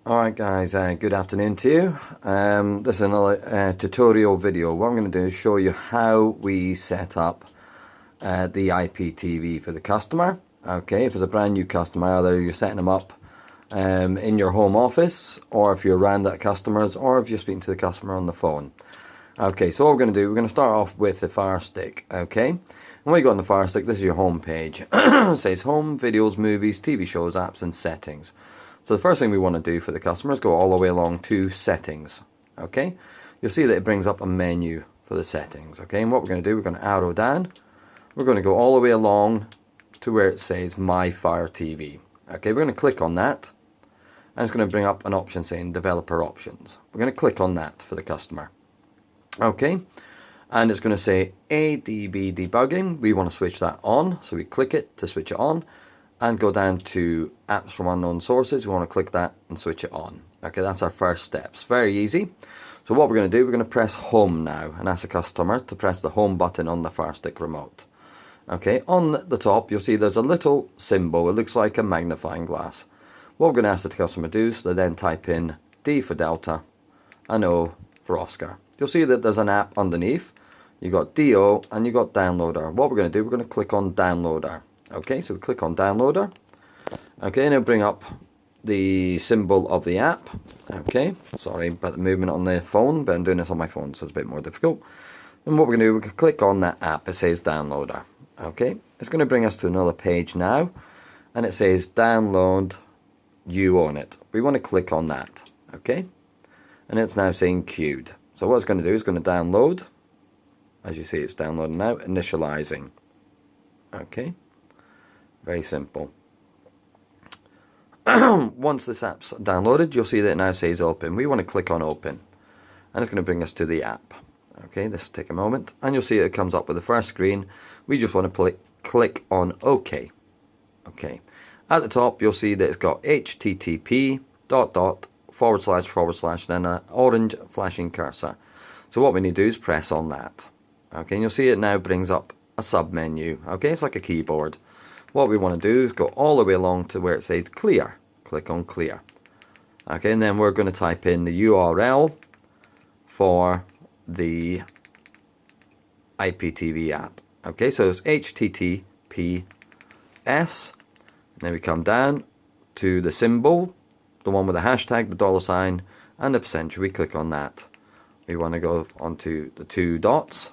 Alright guys, good afternoon to you. This is another tutorial video. What I'm going to do is show you how we set up the IPTV for the customer. Okay, if it's a brand new customer, either you're setting them up in your home office, or if you're around at customers, or if you're speaking to the customer on the phone. Okay, so what we're going to do, we're going to start off with the Fire Stick. Okay, and when you go on the Fire Stick, this is your home page. It says home, videos, movies, TV shows, apps and settings. So the first thing we want to do for the customer is go all the way along to settings. Okay, you'll see that it brings up a menu for the settings. Okay, and what we're going to do, we're going to arrow down. We're going to go all the way along to where it says My Fire TV. Okay, we're going to click on that, and it's going to bring up an option saying developer options. We're going to click on that for the customer. Okay, and it's going to say ADB debugging. We want to switch that on, so we click it to switch it on, and go down to apps from unknown sources. We want to click that and switch it on. Okay, that's our first steps. Very easy. So what we're going to do, we're going to press home now and ask the customer to press the home button on the Fire Stick remote. Okay, on the top you'll see there's a little symbol. It looks like a magnifying glass. What we're going to ask the customer to do is to then type in D for Delta and O for Oscar. You'll see that there's an app underneath. You've got DO and you've got Downloader. What we're going to do, we're going to click on Downloader. Okay, so we click on Downloader. Okay, and it'll bring up the symbol of the app. Okay, sorry about the movement on the phone, but I'm doing this on my phone, so it's a bit more difficult. And what we're going to do, we're going to click on that app. It says Downloader. Okay, it's going to bring us to another page now, and it says Download, you own it. We want to click on that. Okay, and it's now saying queued. So what it's going to do is going to download. As you see, it's downloading now, initializing. Okay. Very simple. Once this app's downloaded, you'll see that it now says open. We want to click on open, and it's going to bring us to the app. Okay, this will take a moment, and you'll see it comes up with the first screen. We just want to click on OK. Okay, at the top you'll see that it's got http:// then an orange flashing cursor. So what we need to do is press on that. Okay, and you'll see it now brings up a sub menu. Okay, it's like a keyboard. What we want to do is go all the way along to where it says clear. Click on clear. Okay, and then we're going to type in the URL for the IPTV app. Okay, so it's https, and then we come down to the symbol, the one with the hashtag, the $, and the percentage. We click on that. We want to go onto the 2 dots,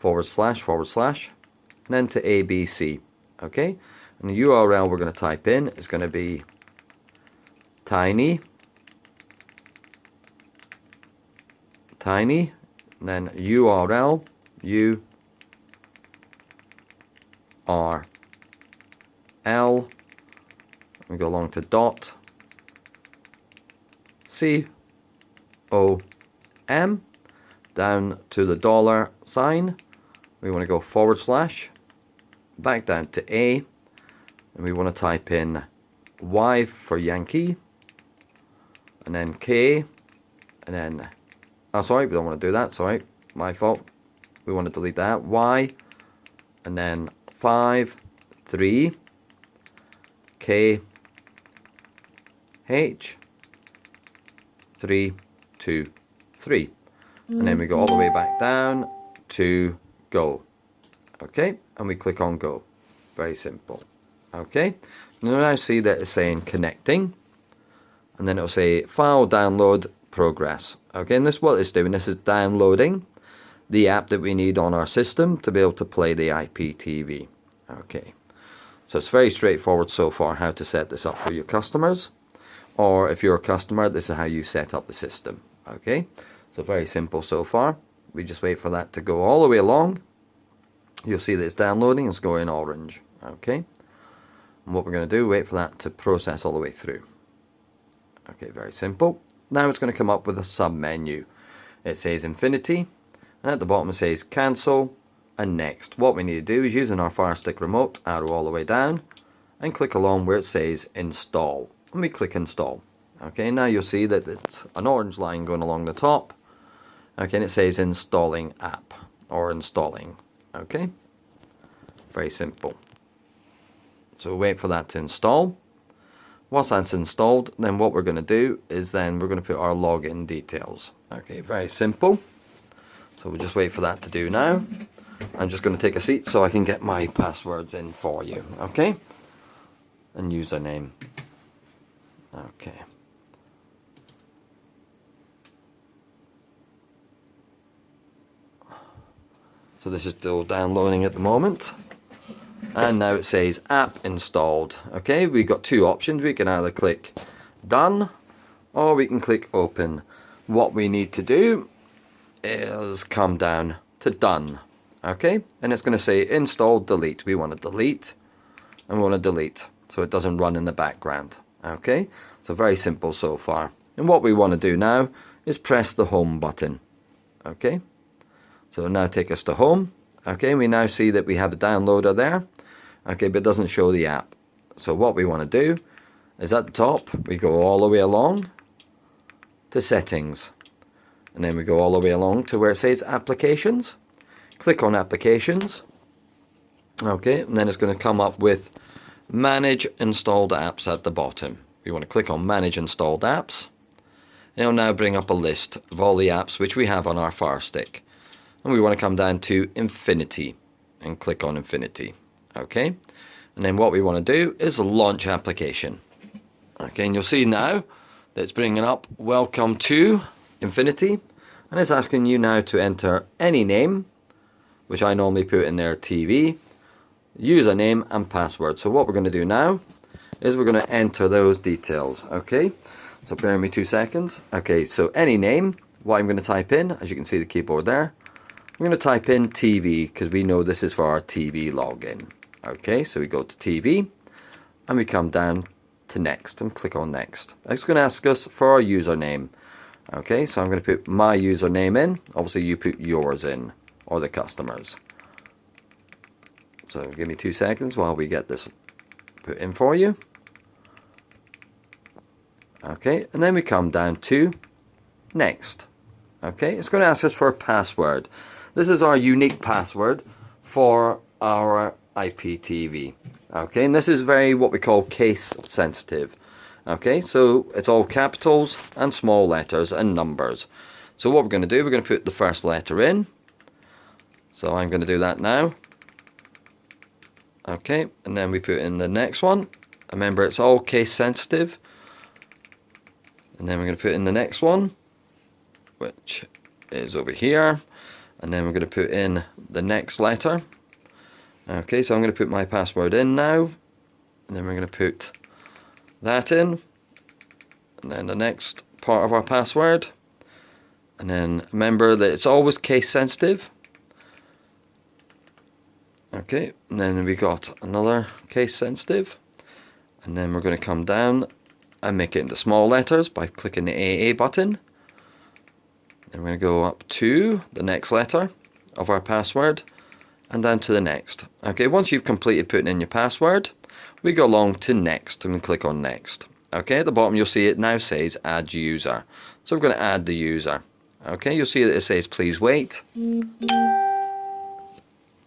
// and then to ABC. Okay, and the URL we're going to type in is going to be tiny, and then URL, we go along to dot, COM, down to the $. We want to go // back down to A, and we want to type in Y for Yankee, and then K, and then, oh sorry, we don't want to do that, sorry, my fault, we want to delete that, Y, and then 5, 3, K, H, 3, 2, 3, and then we go all the way back down to go. Okay, and we click on go. Very simple. Okay, you'll now see that it's saying connecting, and then it'll say file download progress. Okay, and this what it's doing, this is downloading the app that we need on our system to be able to play the IPTV. Okay, so it's very straightforward so far how to set this up for your customers, or if you're a customer, this is how you set up the system. Okay, so very simple so far. We just wait for that to go all the way along. You'll see that it's downloading, it's going orange. Okay, and what we're going to do, wait for that to process all the way through. Okay, very simple. Now it's going to come up with a sub menu. It says infinity, and at the bottom it says cancel and next. What we need to do is, using our Fire Stick remote, arrow all the way down and click along where it says install, and we click install. Okay, now you'll see that it's an orange line going along the top. Okay, and it says installing app, or installing. Okay, very simple. So we'll wait for that to install. Once that's installed, then what we're going to do is then we're going to put our login details. Okay, very simple. So we'll just wait for that to do now. I'm just going to take a seat so I can get my passwords in for you. Okay, and username. Okay. So this is still downloading at the moment. And now it says app installed. Okay, we've got two options. We can either click done or we can click open. What we need to do is come down to done. Okay, and it's going to say install delete. We want to delete and we want to delete so it doesn't run in the background. Okay, so very simple so far. And what we want to do now is press the home button. Okay, so it'll now take us to home. Okay, we now see that we have a downloader there. Okay, but it doesn't show the app. So what we want to do is at the top, we go all the way along to settings. And then we go all the way along to where it says applications. Click on applications. Okay, and then it's going to come up with manage installed apps at the bottom. We want to click on manage installed apps. And it'll now bring up a list of all the apps which we have on our Fire Stick. And we want to come down to Infinity and click on Infinity. Okay, and then what we want to do is launch application. Okay, and you'll see now that it's bringing up welcome to Infinity, and it's asking you now to enter any name, which I normally put in there TV, username and password. So what we're going to do now is we're going to enter those details. Okay, so bear with me 2 seconds. Okay, so any name, what I'm going to type in, as you can see the keyboard there, I'm going to type in TV because we know this is for our TV login. Okay, so we go to TV and we come down to next and click on next. It's going to ask us for our username. Okay, so I'm going to put my username in. Obviously you put yours in, or the customer's. So give me 2 seconds while we get this put in for you. Okay, and then we come down to next. Okay, it's going to ask us for a password. This is our unique password for our IPTV. Okay, and this is very what we call case sensitive. Okay, so it's all capitals and small letters and numbers. So what we're going to do, we're going to put the first letter in. So I'm going to do that now. Okay, and then we put in the next one. Remember, it's all case sensitive. And then we're going to put in the next one, which is over here. And then we're going to put in the next letter. Okay, so I'm going to put my password in now. And then we're going to put that in. And then the next part of our password. And then remember that it's always case sensitive. Okay, and then we got another case sensitive. And then we're going to come down and make it into small letters by clicking the AA button. Then we're going to go up to the next letter of our password and down to the next. Okay, once you've completed putting in your password, we go along to next and we click on next. Okay, at the bottom you'll see it now says add user. So we're going to add the user. Okay, you'll see that it says please wait. And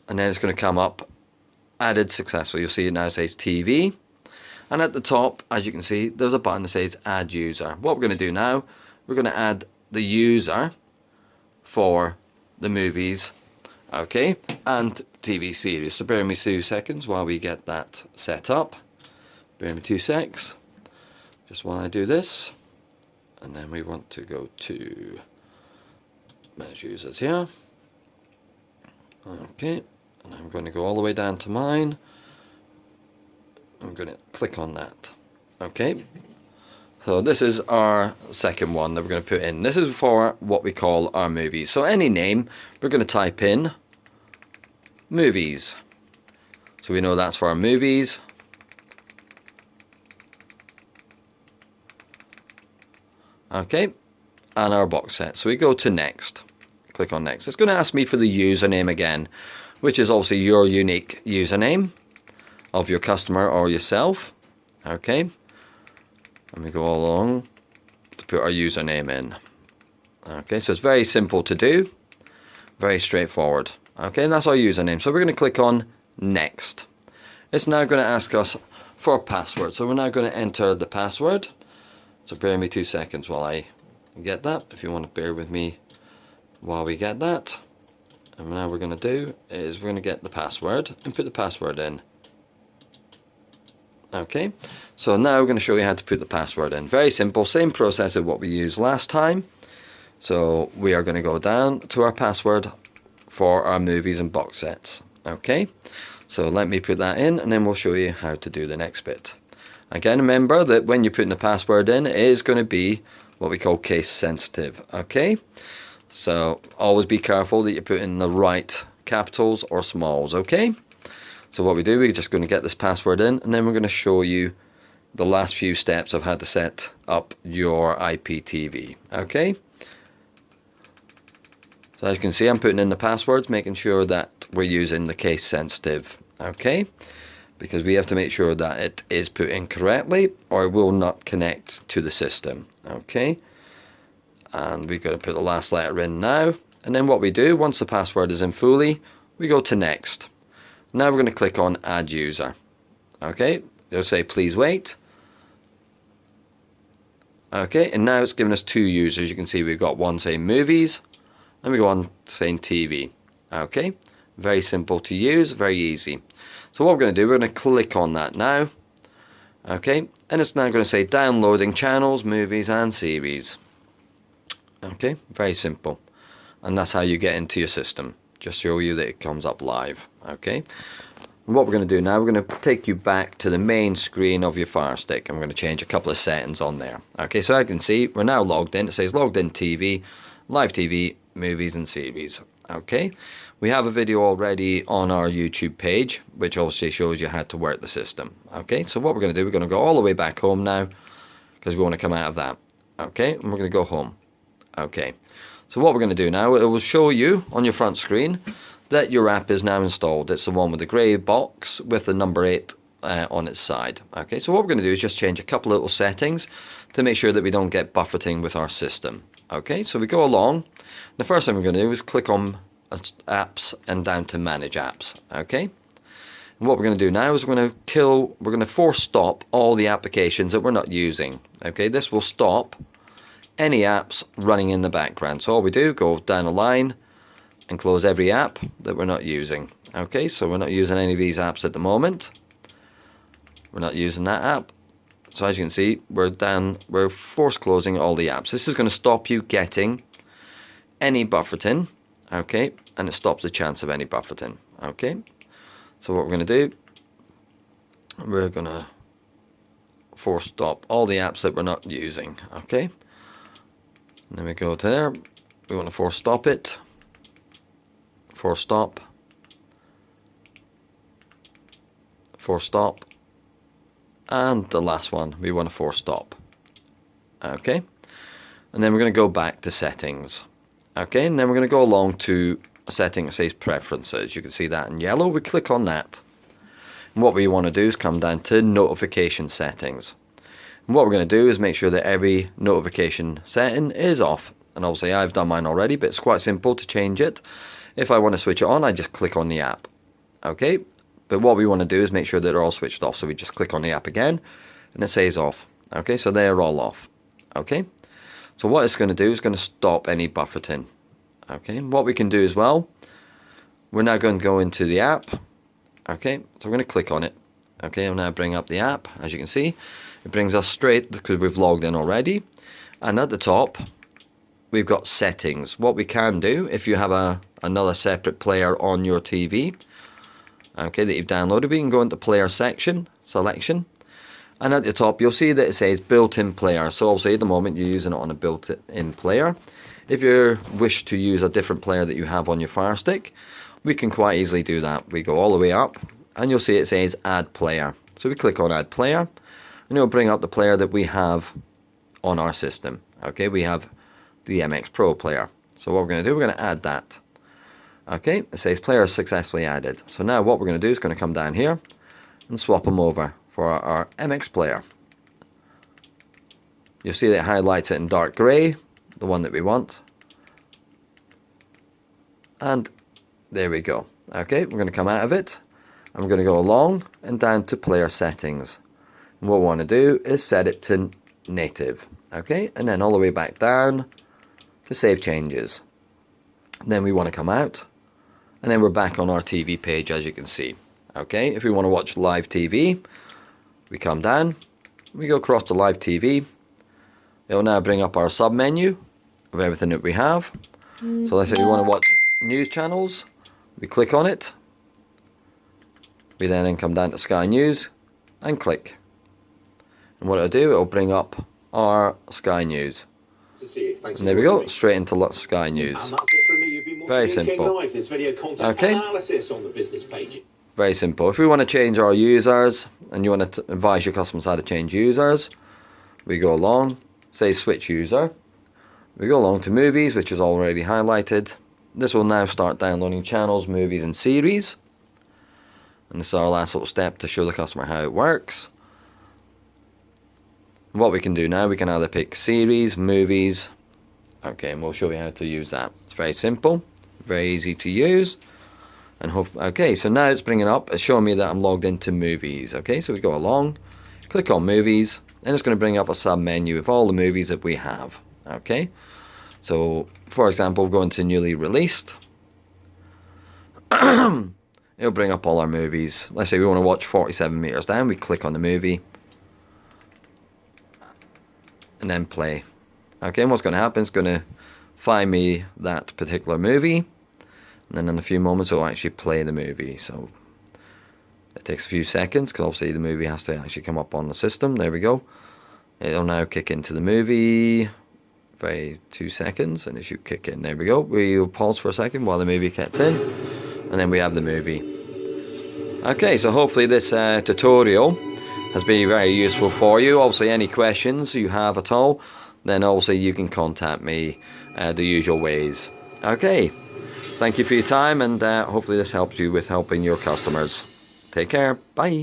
then it's going to come up added successfully. You'll see it now says TV. And at the top, as you can see, there's a button that says add user. What we're going to do now, we're going to add the user for the movies, okay, and TV series. So bear with me 2 seconds while we get that set up. Bear with me 2 secs, just while I do this. And then we want to go to manage users here. Okay, and I'm going to go all the way down to mine. I'm going to click on that. Okay, so this is our second one that we're going to put in. This is for what we call our movies. So any name, we're going to type in movies. So we know that's for our movies. Okay, and our box set. So we go to next. Click on next. It's going to ask me for the username again, which is obviously your unique username of your customer or yourself. Okay, and we go all along to put our username in. Okay, so it's very simple to do, very straightforward. Okay, and that's our username. So we're going to click on next. It's now going to ask us for password. So we're now going to enter the password. So bear with me 2 seconds while I get that, if you want to bear with me while we get that. And now what we're going to do is we're going to get the password and put the password in. Okay, so now we're going to show you how to put the password in. Very simple, same process as what we used last time. So we are going to go down to our password for our movies and box sets. Okay, so let me put that in and then we'll show you how to do the next bit. Again, remember that when you're putting the password in, it is going to be what we call case sensitive. Okay, so always be careful that you put in the right capitals or smalls. Okay, so what we do, we're just going to get this password in and then we're going to show you the last few steps of how to set up your IPTV. Okay, so as you can see, I'm putting in the passwords, making sure that we're using the case sensitive. Okay, because we have to make sure that it is put in correctly or it will not connect to the system. Okay, and we've got to put the last letter in now, and then what we do, once the password is in fully, we go to next. Now we're going to click on add user. Okay, it'll say please wait. Okay, and now it's given us 2 users. You can see we've got one saying movies and we go on saying TV. Okay, very simple to use, very easy. So what we're going to do, we're going to click on that now. Okay, and it's now going to say downloading channels, movies and series. Okay, very simple. And that's how you get into your system. Just show you that it comes up live. Okay, and what we're going to do now, we're going to take you back to the main screen of your Fire Stick. I'm going to change a couple of settings on there. Okay, so I can see we're now logged in. It says logged in TV, live TV, movies and series. Okay, we have a video already on our YouTube page which obviously shows you how to work the system. Okay, so what we're going to do, we're going to go all the way back home now because we want to come out of that. Okay, and we're going to go home. Okay, so what we're going to do now, it will show you on your front screen that your app is now installed. It's the one with the grey box with the number 8 on its side. Okay, so what we're going to do is just change a couple little settings to make sure that we don't get buffeting with our system. Okay, so we go along. The first thing we're going to do is click on apps and down to manage apps. Okay, and what we're going to do now is we're going to force stop all the applications that we're not using. Okay, this will stop any apps running in the background. So all we do, go down a line and close every app that we're not using. Okay, so we're not using any of these apps at the moment. We're not using that app. So as you can see, we're force closing all the apps. This is going to stop you getting any buffeting. Okay, and it stops the chance of any buffeting. Okay, so what we're going to do, we're going to force stop all the apps that we're not using. Okay, and then we go to there, we want to force stop it, force stop, force stop, and the last one we want to force stop. Okay, and then we're going to go back to settings. Okay, and then we're going to go along to a setting that says preferences. You can see that in yellow. We click on that, and what we want to do is come down to notification settings. And what we're going to do is make sure that every notification setting is off. And obviously I've done mine already, but it's quite simple to change it. If I want to switch it on, I just click on the app. Okay, but what we want to do is make sure that they're all switched off. So we just click on the app again and it says off. Okay, so they're all off. Okay, so what it's going to do is going to stop any buffeting. Okay, and what we can do as well, we're now going to go into the app. Okay, so we're going to click on it. Okay, I'll now bring up the app. As you can see, it brings us straight because we've logged in already. And at the top, we've got settings. What we can do, if you have another separate player on your TV, okay, that you've downloaded, we can go into player section, selection, and at the top you'll see that it says built-in player. So obviously at the moment you're using it on a built-in player. If you wish to use a different player that you have on your Fire Stick, we can quite easily do that. We go all the way up and you'll see it says add player. So we click on add player and it'll bring up the player that we have on our system. Okay, we have the MX Pro player. So what we're going to do, we're going to add that. Okay, it says player successfully added. So now what we're going to do is going to come down here and swap them over for our MX player. You'll see that it highlights it in dark grey, the one that we want. And there we go. Okay, we're going to come out of it and we're going to go along and down to player settings. What we want to do is set it to native. Okay, and then all the way back down to save changes. Then we want to come out, and then we're back on our TV page, as you can see. Okay, if we want to watch live TV, we come down, we go across to live TV. It will now bring up our sub menu of everything that we have. So let's say we want to watch news channels, we click on it. We then come down to Sky News and click. And what it'll do, it'll bring up our Sky News. And there we go, straight into Sky News. Very simple. Okay. Very simple. If we want to change our users and you want to advise your customers how to change users, we go along, say switch user. We go along to movies, which is already highlighted. This will now start downloading channels, movies and series. And this is our last little step to show the customer how it works. What we can do now, we can either pick series, movies. Okay, and we'll show you how to use that. It's very simple, very easy to use. And okay, so now it's bringing up, it's showing me that I'm logged into movies. Okay, so we go along, click on movies, and it's going to bring up a sub menu of all the movies that we have. Okay, so for example, go into newly released. It'll bring up all our movies. Let's say we want to watch 47 Meters Down. We click on the movie and then play. Okay, and what's going to happen is going to find me that particular movie. And then in a few moments, it'll actually play the movie. So it takes a few seconds because obviously the movie has to actually come up on the system. There we go. It'll now kick into the movie. 2 seconds and it should kick in. There we go. We'll pause for a second while the movie kicks in. And then we have the movie. Okay, so hopefully this tutorial has been very useful for you. Obviously any questions you have at all, then obviously you can contact me the usual ways. Okay. Thank you for your time, and hopefully this helps you with helping your customers. Take care. Bye.